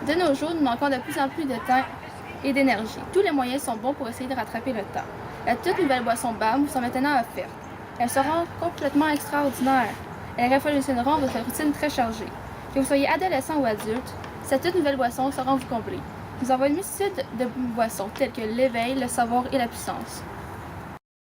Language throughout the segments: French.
De nos jours, nous manquons de plus en plus de temps et d'énergie. Tous les moyens sont bons pour essayer de rattraper le temps. La toute nouvelle boisson BAM vous sont maintenant offertes. Elles seront complètement extraordinaires. Elles révolutionneront votre routine très chargée. Que vous soyez adolescent ou adulte, cette toute nouvelle boisson saura vous combler. Nous avons une multitude de boissons telles que l'éveil, le savoir et la puissance.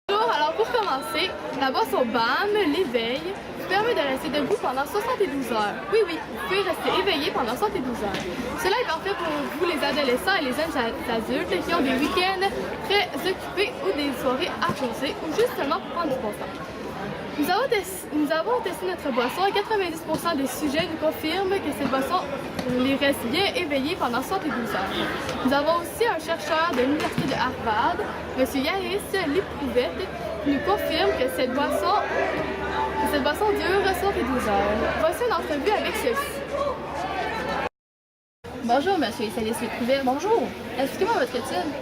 Bonjour, alors pour commencer, la boisson BAM, l'éveil, vous permet de rester debout pendant 72 heures. Oui, vous pouvez rester éveillé pendant 72 heures. Cela est parfait pour vous les adolescents et les jeunes adultes qui ont des week-ends très occupés ou des soirées à poser ou juste seulement pour prendre du bon temps. Nous avons testé notre boisson et 90% des sujets nous confirment que cette boisson les reste bien éveillés pendant 72 heures. Nous avons aussi un chercheur de l'Université de Harvard, M. Yaris Lipouvette, qui nous confirme que cette boisson dure 72 heures. Voici une entrevue avec ceci. Bonjour, M. Yaris Lipouvette. Bonjour. Expliquez-moi votre étude.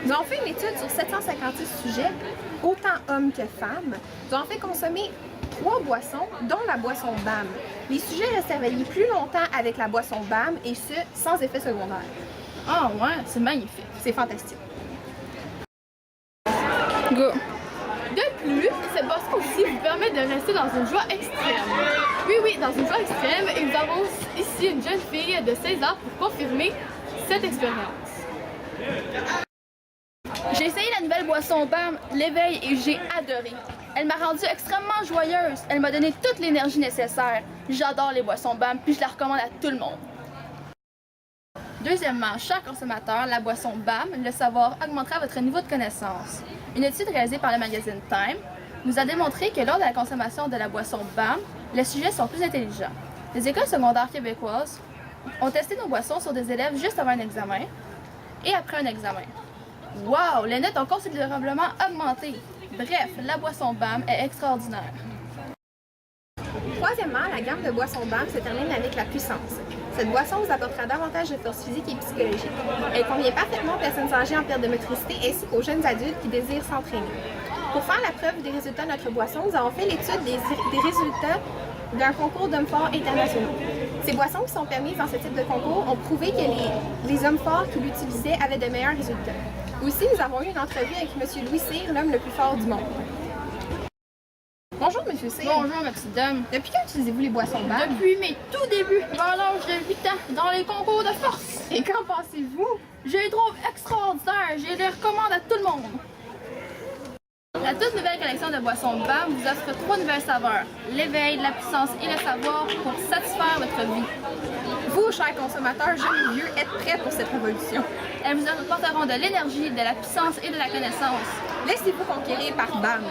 Nous avons fait une étude sur 756 sujets, autant hommes que femmes. Nous avons fait consommer 3 boissons, dont la boisson BAM. Les sujets restaient éveillés plus longtemps avec la boisson BAM et ce, sans effet secondaire. Ah ouais, c'est magnifique. C'est fantastique. Go! De plus, cette boisson aussi vous permet de rester dans une joie extrême. Oui, dans une joie extrême. Et nous avons ici une jeune fille de 16 ans pour confirmer cette expérience. J'ai essayé la nouvelle boisson BAM, l'éveil, et j'ai adoré. Elle m'a rendue extrêmement joyeuse. Elle m'a donné toute l'énergie nécessaire. J'adore les boissons BAM, puis je la recommande à tout le monde. Deuxièmement, cher consommateur, la boisson BAM, le savoir, augmentera votre niveau de connaissance. Une étude réalisée par le magazine Time nous a démontré que lors de la consommation de la boisson BAM, les sujets sont plus intelligents. Les écoles secondaires québécoises ont testé nos boissons sur des élèves juste avant un examen et après un examen. Wow! Les notes ont considérablement augmenté. Bref, la boisson BAM est extraordinaire. Troisièmement, la gamme de boissons BAM se termine avec la puissance. Cette boisson vous apportera davantage de force physique et psychologique. Elle convient parfaitement aux personnes âgées en perte de motricité ainsi qu'aux jeunes adultes qui désirent s'entraîner. Pour faire la preuve des résultats de notre boisson, nous avons fait l'étude des résultats d'un concours d'hommes forts internationaux. Ces boissons qui sont permises dans ce type de concours ont prouvé que les hommes forts qui l'utilisaient avaient de meilleurs résultats. Aussi, nous avons eu une entrevue avec M. Louis Cyr, l'homme le plus fort du monde. Bonjour, M. Cyr. Bonjour, ma petite dame. Depuis quand utilisez-vous les boissons BAM? Depuis mes tout débuts, vers l'âge de 8 ans, dans les concours de force. Et qu'en pensez-vous? Je les trouve extraordinaires. Je les recommande à tout le monde. La toute nouvelle collection de boissons BAM vous offre 3 nouvelles saveurs, l'éveil, la puissance et le savoir pour satisfaire votre vie. Vous, chers consommateurs jeunes et vieux, êtes prêts pour cette révolution. Elles vous apporteront de l'énergie, de la puissance et de la connaissance. Laissez-vous conquérir par BAM.